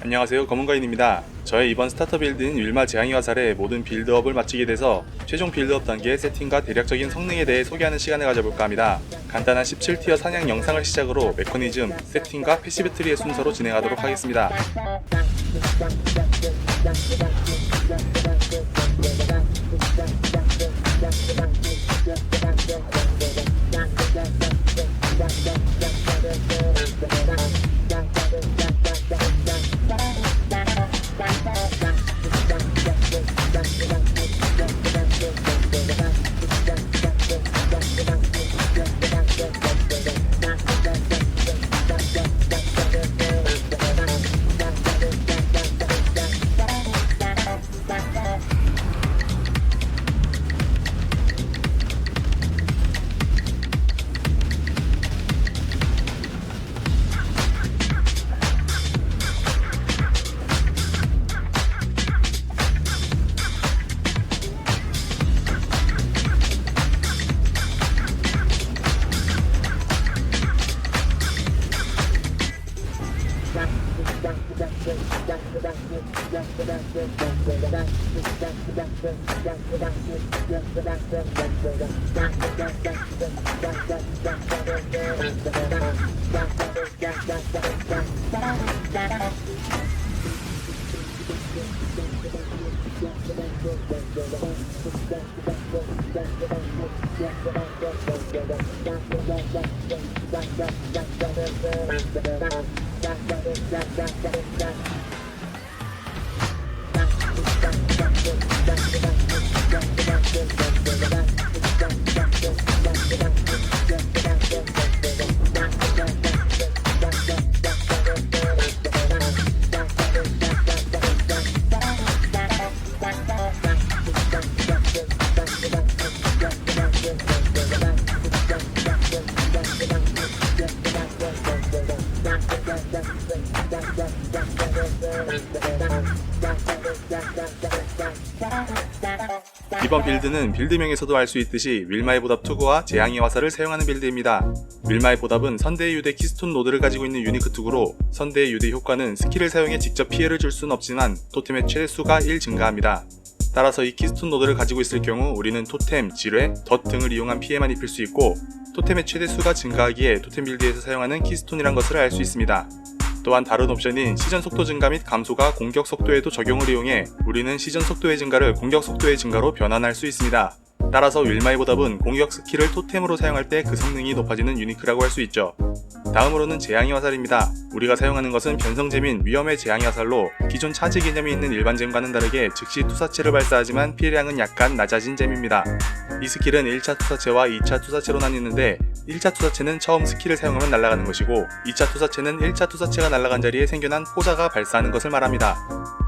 안녕하세요, 검은거인입니다. 저의 이번 스타터 빌드인 윌마 재앙의 화살의 모든 빌드업을 마치게 돼서 최종 빌드업 단계의 세팅과 대략적인 성능에 대해 소개하는 시간을 가져볼까 합니다. 간단한 17티어 사냥 영상을 시작으로 메커니즘, 세팅과 패시브 트리의 순서로 진행하도록 하겠습니다. 이번 빌드는 빌드명에서도 알 수 있듯이 윌마의 보답 투구와 재앙의 화살을 사용하는 빌드입니다. 윌마의 보답은 선대의 유대 키스톤 노드를 가지고 있는 유니크 투구로 선대의 유대 효과는 스킬을 사용해 직접 피해를 줄 수는 없지만 토템의 최대 수가 1 증가합니다. 따라서 이 키스톤 노드를 가지고 있을 경우 우리는 토템, 지뢰, 덫 등을 이용한 피해만 입힐 수 있고 토템의 최대 수가 증가하기에 토템 빌드에서 사용하는 키스톤이란 것을 알 수 있습니다. 또한 다른 옵션인 시전 속도 증가 및 감소가 공격 속도에도 적용을 이용해 우리는 시전 속도의 증가를 공격 속도의 증가로 변환할 수 있습니다. 따라서 윌마의 보답은 공격 스킬을 토템으로 사용할 때 그 성능이 높아지는 유니크라고 할 수 있죠. 다음으로는 재앙의 화살입니다. 우리가 사용하는 것은 변성잼인 위험의 재앙의 화살로 기존 차지 개념이 있는 일반 잼과는 다르게 즉시 투사체를 발사하지만 피해량은 약간 낮아진 잼입니다. 이 스킬은 1차 투사체와 2차 투사체로 나뉘는데 1차 투사체는 처음 스킬을 사용하면 날아가는 것이고 2차 투사체는 1차 투사체가 날아간 자리에 생겨난 포자가 발사하는 것을 말합니다.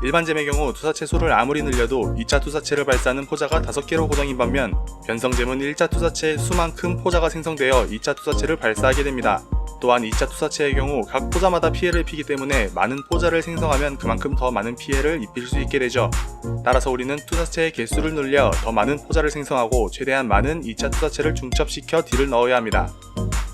일반 잼의 경우 투사체 수를 아무리 늘려도 2차 투사체를 발사하는 포자가 5개로 고정인 반면 변성잼은 1차 투사체 수만큼 포자가 생성되어 2차 투사체를 발사하게 됩니다. 또한 2차 투사체의 경우 각 포자마다 피해를 입히기 때문에 많은 포자를 생성하면 그만큼 더 많은 피해를 입힐 수 있게 되죠. 따라서 우리는 투사체의 개수를 늘려 더 많은 포자를 생성하고 최대한 많은 2차 투사체를 중첩시켜 딜을 넣어야 합니다.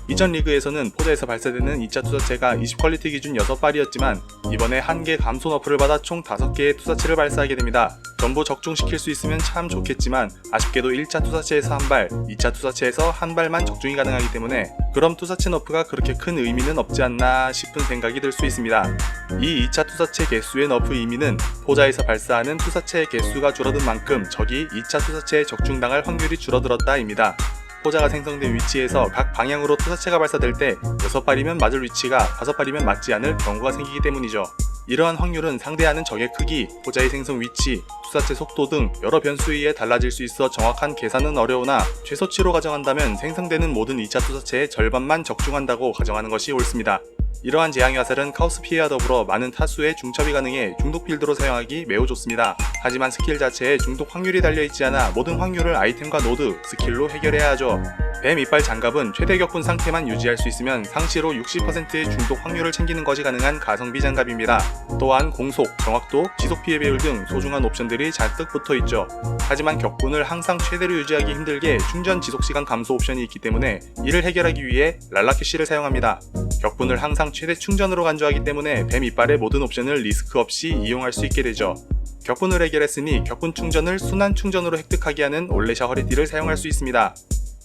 이전 리그에서는 포자에서 발사되는 2차 투사체가 20퀄리티 기준 6발이었지만 이번에 1개 감소 너프를 받아 총 5개의 투사체를 발사하게 됩니다. 전부 적중시킬 수 있으면 참 좋겠지만 아쉽게도 1차 투사체에서 1발, 2차 투사체에서 1발만 적중이 가능하기 때문에 그럼 투사체 너프가 그렇게 큰 의미는 없지 않나 싶은 생각이 들 수 있습니다. 이 2차 투사체 개수의 너프 의미는 포자에서 발사하는 투사체의 개수가 줄어든 만큼 적이 2차 투사체에 적중당할 확률이 줄어들었다입니다. 포자가 생성된 위치에서 각 방향으로 투사체가 발사될 때 6발이면 맞을 위치가 5발이면 맞지 않을 경우가 생기기 때문이죠. 이러한 확률은 상대하는 적의 크기, 포자의 생성 위치, 투사체 속도 등 여러 변수에 의해 달라질 수 있어 정확한 계산은 어려우나 최소치로 가정한다면 생성되는 모든 2차 투사체의 절반만 적중한다고 가정하는 것이 옳습니다. 이러한 재앙의 화살은 카오스 피해와 더불어 많은 타수의 중첩이 가능해 중독 빌드로 사용하기 매우 좋습니다. 하지만 스킬 자체에 중독 확률이 달려있지 않아 모든 확률을 아이템과 노드, 스킬로 해결해야 하죠. 뱀 이빨 장갑은 최대 격분 상태만 유지할 수 있으면 상시로 60%의 중독 확률을 챙기는 것이 가능한 가성비 장갑입니다. 또한 공속, 정확도, 지속 피해 배율 등 소중한 옵션들이 잔뜩 붙어있죠. 하지만 격분을 항상 최대로 유지하기 힘들게 충전 지속시간 감소 옵션이 있기 때문에 이를 해결하기 위해 랄라캐시를 사용합니다. 격분을 항상 최대 충전으로 간주하기 때문에 뱀 이빨의 모든 옵션을 리스크 없이 이용할 수 있게 되죠. 격분을 해결했으니 격분 충전을 순환 충전으로 획득하게 하는 올레샤 허리띠를 사용할 수 있습니다.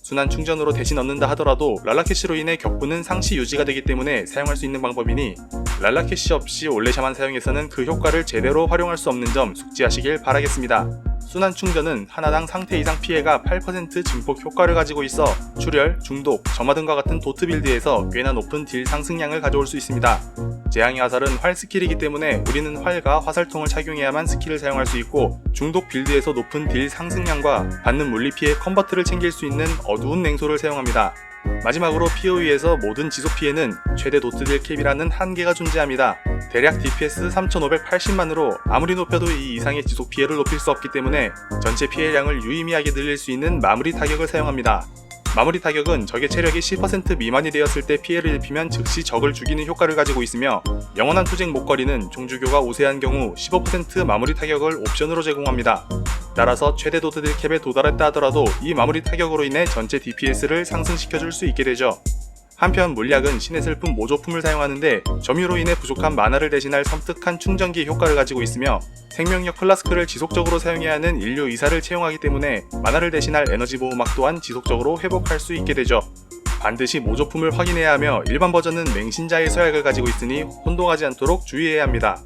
순환 충전으로 대신 얻는다 하더라도 랄라캐시로 인해 격분은 상시 유지가 되기 때문에 사용할 수 있는 방법이니 랄라캐시 없이 올레샤만 사용해서는 그 효과를 제대로 활용할 수 없는 점 숙지하시길 바라겠습니다. 순환 충전은 하나당 상태 이상 피해가 8% 증폭 효과를 가지고 있어 출혈, 중독, 점화 등과 같은 도트 빌드에서 꽤나 높은 딜 상승량을 가져올 수 있습니다. 재앙의 화살은 활 스킬이기 때문에 우리는 활과 화살통을 착용해야만 스킬을 사용할 수 있고 중독 빌드에서 높은 딜 상승량과 받는 물리 피해 컨버트를 챙길 수 있는 어두운 냉소를 사용합니다. 마지막으로 POE에서 모든 지속 피해는 최대 도트 딜 캡이라는 한계가 존재합니다. 대략 DPS 3580만으로 아무리 높여도 이 이상의 지속 피해를 높일 수 없기 때문에 전체 피해량을 유의미하게 늘릴 수 있는 마무리 타격을 사용합니다. 마무리 타격은 적의 체력이 10% 미만이 되었을 때 피해를 입히면 즉시 적을 죽이는 효과를 가지고 있으며 영원한 투쟁 목걸이는 종주교가 우세한 경우 15% 마무리 타격을 옵션으로 제공합니다. 따라서 최대 도트딜 캡에 도달했다 하더라도 이 마무리 타격으로 인해 전체 DPS를 상승시켜줄 수 있게 되죠. 한편 물약은 신의 슬픔 모조품을 사용하는데 점유로 인해 부족한 마나를 대신할 섬뜩한 충전기 효과를 가지고 있으며 생명력 플라스크를 지속적으로 사용해야 하는 인류 이사를 채용하기 때문에 마나를 대신할 에너지 보호막 또한 지속적으로 회복할 수 있게 되죠. 반드시 모조품을 확인해야 하며 일반 버전은 맹신자의 서약을 가지고 있으니 혼동하지 않도록 주의해야 합니다.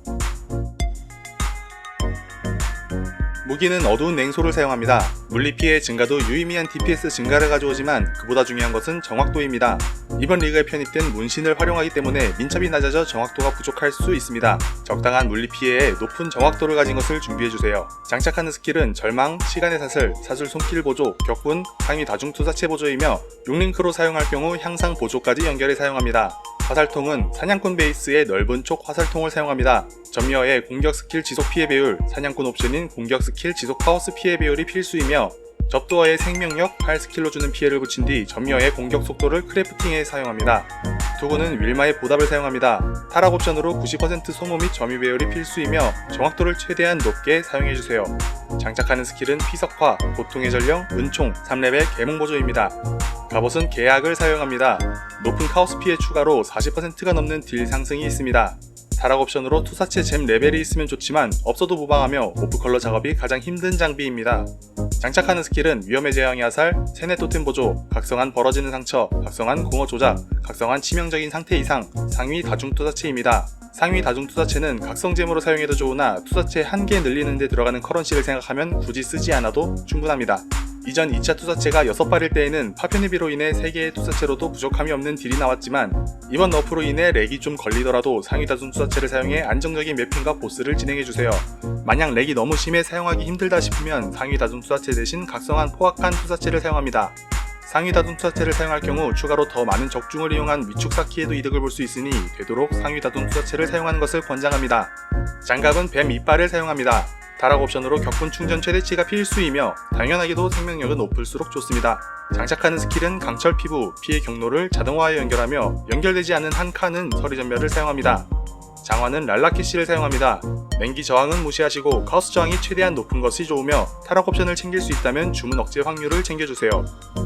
무기는 어두운 냉소를 사용합니다. 물리피해 증가도 유의미한 DPS 증가를 가져오지만 그보다 중요한 것은 정확도입니다. 이번 리그에 편입된 문신을 활용하기 때문에 민첩이 낮아져 정확도가 부족할 수 있습니다. 적당한 물리피해에 높은 정확도를 가진 것을 준비해주세요. 장착하는 스킬은 절망, 시간의 사슬, 사술 손길 보조, 격분, 상위 다중 투사체 보조이며 6링크로 사용할 경우 향상 보조까지 연결해 사용합니다. 화살통은 사냥꾼 베이스의 넓은 촉 화살통을 사용합니다. 점미어의 공격 스킬 지속 피해 배율, 사냥꾼 옵션인 공격 스킬 지속 파워스 피해 배율이 필수이며 접두어의 생명력, 활 스킬로 주는 피해를 붙인 뒤 점미어의 공격 속도를 크래프팅에 사용합니다. 투구는 윌마의 보답을 사용합니다. 타락 옵션으로 90% 소모 및 점유 배율이 필수이며 정확도를 최대한 높게 사용해주세요. 장착하는 스킬은 피석화, 고통의 전령, 은총, 3레벨 계몽 보조입니다. 갑옷은 계약을 사용합니다. 높은 카오스 피해 추가로 40%가 넘는 딜 상승이 있습니다. 타락 옵션으로 투사체 잼 레벨이 있으면 좋지만 없어도 무방하며 오프컬러 작업이 가장 힘든 장비입니다. 장착하는 스킬은 위험의 재앙의 화살, 세네 토템 보조, 각성한 벌어지는 상처, 각성한 공허 조작, 각성한 치명적인 상태 이상, 상위 다중 투사체입니다. 상위 다중 투사체는 각성잼으로 사용해도 좋으나 투사체 한 개 늘리는 데 들어가는 커런시를 생각하면 굳이 쓰지 않아도 충분합니다. 이전 2차 투사체가 6발일 때에는 파편입비로 인해 3개의 투사체로도 부족함이 없는 딜이 나왔지만 이번 너프로 인해 렉이 좀 걸리더라도 상위 다중 투사체를 사용해 안정적인 매핑과 보스를 진행해주세요. 만약 렉이 너무 심해 사용하기 힘들다 싶으면 상위 다중 투사체 대신 각성한 포악한 투사체를 사용합니다. 상위 다중 투사체를 사용할 경우 추가로 더 많은 적중을 이용한 위축 쌓기에도 이득을 볼 수 있으니 되도록 상위 다중 투사체를 사용하는 것을 권장합니다. 장갑은 뱀 이빨을 사용합니다. 타락 옵션으로 격분 충전 최대치가 필수이며 당연하게도 생명력은 높을수록 좋습니다. 장착하는 스킬은 강철 피부, 피해 경로를 자동화에 연결하며 연결되지 않은 한 칸은 서리 전멸을 사용합니다. 장화는 랄라캐시를 사용합니다. 냉기 저항은 무시하시고 카오스 저항이 최대한 높은 것이 좋으며 타락 옵션을 챙길 수 있다면 주문 억제 확률을 챙겨주세요.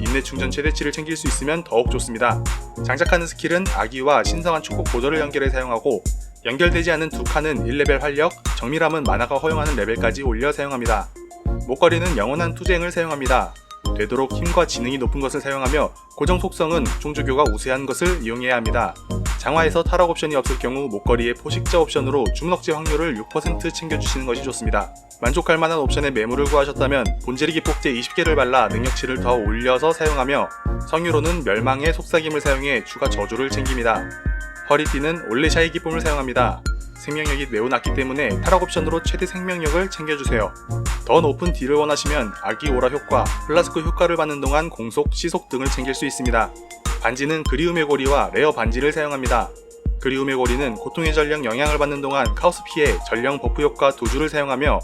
인내 충전 최대치를 챙길 수 있으면 더욱 좋습니다. 장착하는 스킬은 아기와 신성한 축복 보조를 연결해 사용하고 연결되지 않은 두 칸은 1레벨 활력, 정밀함은 만화가 허용하는 레벨까지 올려 사용합니다. 목걸이는 영원한 투쟁을 사용합니다. 되도록 힘과 지능이 높은 것을 사용하며 고정 속성은 종주교가 우세한 것을 이용해야 합니다. 장화에서 타락 옵션이 없을 경우 목걸이의 포식자 옵션으로 주문 억제 확률을 6% 챙겨주시는 것이 좋습니다. 만족할 만한 옵션의 매물을 구하셨다면 본지르기 폭제 20개를 발라 능력치를 더 올려서 사용하며 성유로는 멸망의 속삭임을 사용해 추가 저주를 챙깁니다. 허리띠는 올레샤의 기쁨을 사용합니다. 생명력이 매우 낮기 때문에 타락 옵션으로 최대 생명력을 챙겨주세요. 더 높은 딜을 원하시면 아기 오라 효과, 플라스크 효과를 받는 동안 공속, 시속 등을 챙길 수 있습니다. 반지는 그리움의 고리와 레어 반지를 사용합니다. 그리움의 고리는 고통의 전령 영향을 받는 동안 카오스 피해, 전령 버프 효과 2주를 사용하며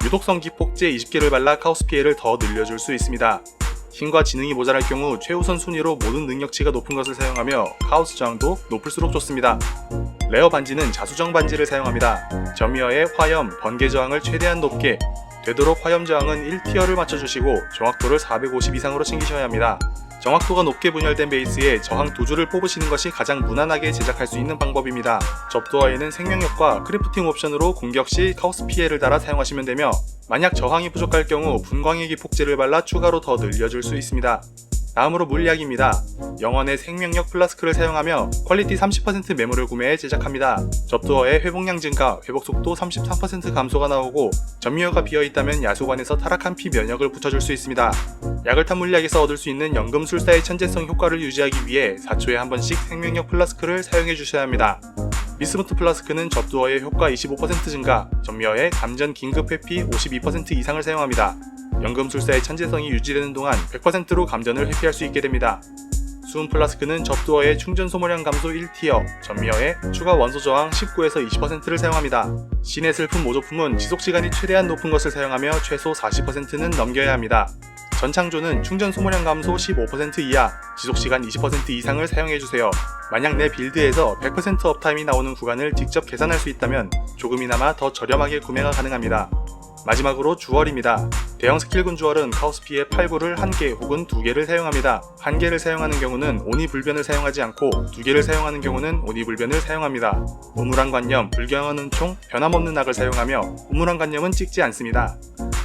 유독성기 폭제 20개를 발라 카오스 피해를 더 늘려줄 수 있습니다. 힘과 지능이 모자랄 경우 최우선 순위로 모든 능력치가 높은 것을 사용하며 카오스 저항도 높을수록 좋습니다. 레어 반지는 자수정 반지를 사용합니다. 점미어의 화염, 번개 저항을 최대한 높게, 되도록 화염 저항은 1티어를 맞춰주시고 정확도를 450 이상으로 챙기셔야 합니다. 정확도가 높게 분열된 베이스에 저항 2줄을 뽑으시는 것이 가장 무난하게 제작할 수 있는 방법입니다. 접두어에는 생명력과 크래프팅 옵션으로 공격 시 카오스 피해를 달아 사용하시면 되며, 만약 저항이 부족할 경우 분광의 기폭제를 발라 추가로 더 늘려줄 수 있습니다. 다음으로 물약입니다. 영원의 생명력 플라스크를 사용하며 퀄리티 30% 메모를 구매해 제작합니다. 접두어의 회복량 증가, 회복속도 33% 감소가 나오고 전미어가 비어있다면 야수관에서 타락한 피 면역을 붙여줄 수 있습니다. 약을 탄 물약에서 얻을 수 있는 연금술사의 천재성 효과를 유지하기 위해 4초에 한 번씩 생명력 플라스크를 사용해 주셔야 합니다. 비스무트 플라스크는 접두어의 효과 25% 증가, 전미어의 감전 긴급 회피 52% 이상을 사용합니다. 연금술사의 천재성이 유지되는 동안 100%로 감전을 회피할 수 있게 됩니다. 수은 플라스크는 접두어의 충전 소모량 감소 1티어, 전미어의 추가 원소 저항 19에서 20%를 사용합니다. 신의 슬픔 모조품은 지속시간이 최대한 높은 것을 사용하며 최소 40%는 넘겨야 합니다. 전창조는 충전 소모량 감소 15% 이하, 지속시간 20% 이상을 사용해주세요. 만약 내 빌드에서 100% 업타임이 나오는 구간을 직접 계산할 수 있다면 조금이나마 더 저렴하게 구매가 가능합니다. 마지막으로 주얼입니다. 대형 스킬군 주얼은 카오스피의 8구를 1개 혹은 2개를 사용합니다. 1개를 사용하는 경우는 오니불변을 사용하지 않고 2개를 사용하는 경우는 오니불변을 사용합니다. 우물안관념, 불경한 은총, 변함없는 악을 사용하며 우물안관념은 찍지 않습니다.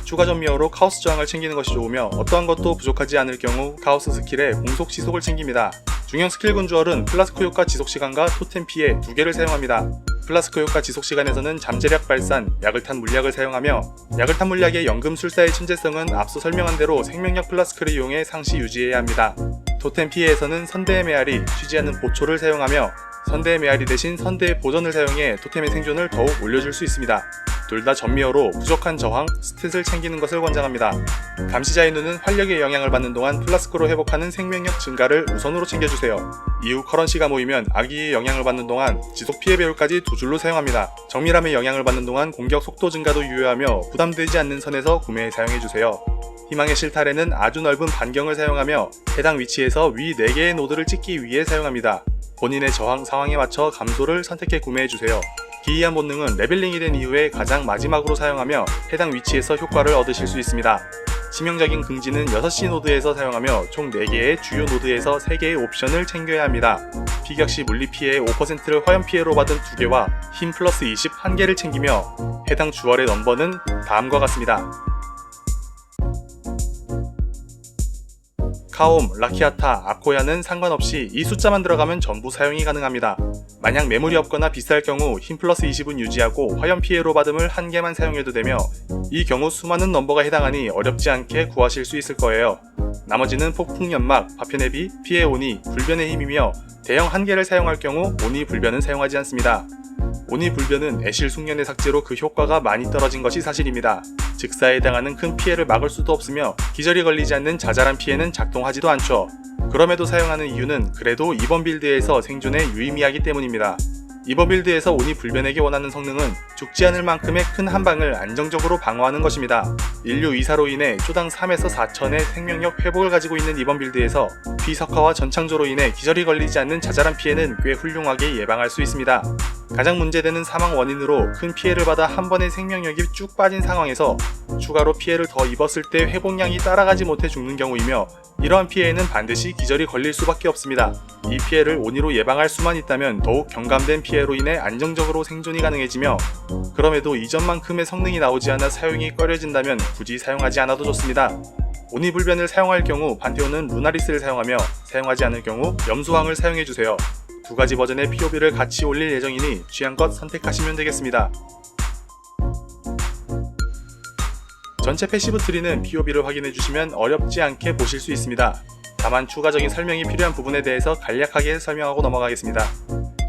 추가 전미어로 카오스 저항을 챙기는 것이 좋으며 어떠한 것도 부족하지 않을 경우 카오스 스킬에 공속 지속을 챙깁니다. 중형 스킬군 주얼은 플라스크 효과 지속시간과 토템 피해 2개를 사용합니다. 플라스크 효과 지속시간에서는 잠재력 발산, 약을 탄 물약을 사용하며 약을 탄 물약의 연금술사의 천재성은 앞서 설명한 대로 생명력 플라스크를 이용해 상시 유지해야 합니다. 토템 피해에서는 선대의 메아리, 쉬지 않는 보초를 사용하며 선대의 메아리 대신 선대의 보전을 사용해 토템의 생존을 더욱 올려줄 수 있습니다. 둘 다 전미어로 부족한 저항, 스탯을 챙기는 것을 권장합니다. 감시자의 눈은 활력의 영향을 받는 동안 플라스크로 회복하는 생명력 증가를 우선으로 챙겨주세요. 이후 커런시가 모이면 악의의 영향을 받는 동안 지속 피해 배율까지 2줄로 사용합니다. 정밀함의 영향을 받는 동안 공격 속도 증가도 유효하며 부담되지 않는 선에서 구매해 사용해주세요. 희망의 실타래는 아주 넓은 반경을 사용하며 해당 위치에서 위 4개의 노드를 찍기 위해 사용합니다. 본인의 저항 상황에 맞춰 감소를 선택해 구매해주세요. 기이한 본능은 레벨링이 된 이후에 가장 마지막으로 사용하며 해당 위치에서 효과를 얻으실 수 있습니다. 치명적인 긍지는 6시 노드에서 사용하며 총 4개의 주요 노드에서 3개의 옵션을 챙겨야 합니다. 피격시 물리피해 5%를 화염피해로 받은 2개와 힘 플러스 20 1개를 챙기며 해당 주얼의 넘버는 다음과 같습니다. 카옴, 라키아타, 아코야는 상관없이 이 숫자만 들어가면 전부 사용이 가능합니다. 만약 매물이 없거나 비쌀 경우 힘 플러스 20은 유지하고 화염 피해로 받음을 1개만 사용해도 되며 이 경우 수많은 넘버가 해당하니 어렵지 않게 구하실 수 있을 거예요. 나머지는 폭풍 연막, 파편회비, 피해 오니, 불변의 힘이며 대형 1개를 사용할 경우 오니 불변은 사용하지 않습니다. 오니 불변은 애실 숙련의 삭제로 그 효과가 많이 떨어진 것이 사실입니다. 즉사에 해당하는 큰 피해를 막을 수도 없으며 기절이 걸리지 않는 자잘한 피해는 작동하지도 않죠. 그럼에도 사용하는 이유는 그래도 이번 빌드에서 생존에 유의미하기 때문입니다. 이번 빌드에서 오니 불변에게 원하는 성능은 죽지 않을 만큼의 큰 한방을 안정적으로 방어하는 것입니다. 인류 이사로 인해 초당 3에서 4천의 생명력 회복을 가지고 있는 이번 빌드에서 피석화와 전창조로 인해 기절이 걸리지 않는 자잘한 피해는 꽤 훌륭하게 예방할 수 있습니다. 가장 문제되는 사망 원인으로 큰 피해를 받아 한 번에 생명력이 쭉 빠진 상황에서 추가로 피해를 더 입었을 때 회복량이 따라가지 못해 죽는 경우이며 이러한 피해에는 반드시 기절이 걸릴 수밖에 없습니다. 이 피해를 오니로 예방할 수만 있다면 더욱 경감된 피해로 인해 안정적으로 생존이 가능해지며 그럼에도 이전만큼의 성능이 나오지 않아 사용이 꺼려진다면 굳이 사용하지 않아도 좋습니다. 오니 불변을 사용할 경우 판테온은 루나리스를 사용하며 사용하지 않을 경우 염소왕을 사용해주세요. 2가지 버전의 POB를 같이 올릴 예정이니 취향껏 선택하시면 되겠습니다. 전체 패시브 트리는 POB를 확인해주시면 어렵지 않게 보실 수 있습니다. 다만 추가적인 설명이 필요한 부분에 대해서 간략하게 설명하고 넘어가겠습니다.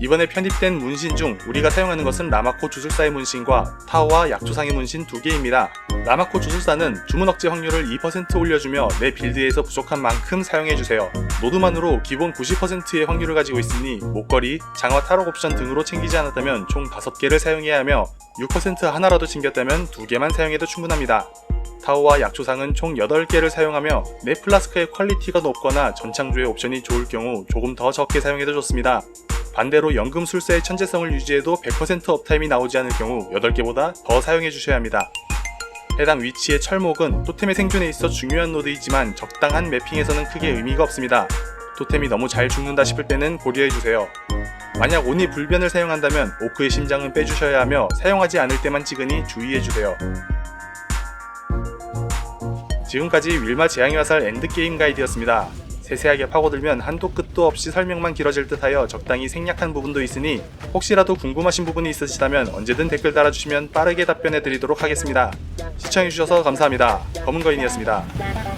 이번에 편입된 문신 중 우리가 사용하는 것은 라마코 주술사의 문신과 타오와 약초상의 문신 2개입니다. 라마코 주술사는 주문 억제 확률을 2% 올려주며 내 빌드에서 부족한 만큼 사용해주세요. 노드만으로 기본 90%의 확률을 가지고 있으니 목걸이, 장화 탈옥 옵션 등으로 챙기지 않았다면 총 5개를 사용해야 하며 6% 하나라도 챙겼다면 2개만 사용해도 충분합니다. 타워와 약초상은 총 8개를 사용하며 내 플라스크의 퀄리티가 높거나 전창조의 옵션이 좋을 경우 조금 더 적게 사용해도 좋습니다. 반대로 연금술사의 천재성을 유지해도 100% 업타임이 나오지 않을 경우 8개보다 더 사용해 주셔야 합니다. 해당 위치의 철목은 토템의 생존에 있어 중요한 노드이지만 적당한 매핑에서는 크게 의미가 없습니다. 토템이 너무 잘 죽는다 싶을 때는 고려해주세요. 만약 온이 불변을 사용한다면 오크의 심장은 빼주셔야 하며 사용하지 않을 때만 찍으니 주의해주세요. 지금까지 윌마 재앙의 화살 엔드게임 가이드였습니다. 세세하게 파고들면 한도 끝도 없이 설명만 길어질 듯하여 적당히 생략한 부분도 있으니 혹시라도 궁금하신 부분이 있으시다면 언제든 댓글 달아주시면 빠르게 답변해드리도록 하겠습니다. 시청해주셔서 감사합니다. 검은거인이었습니다.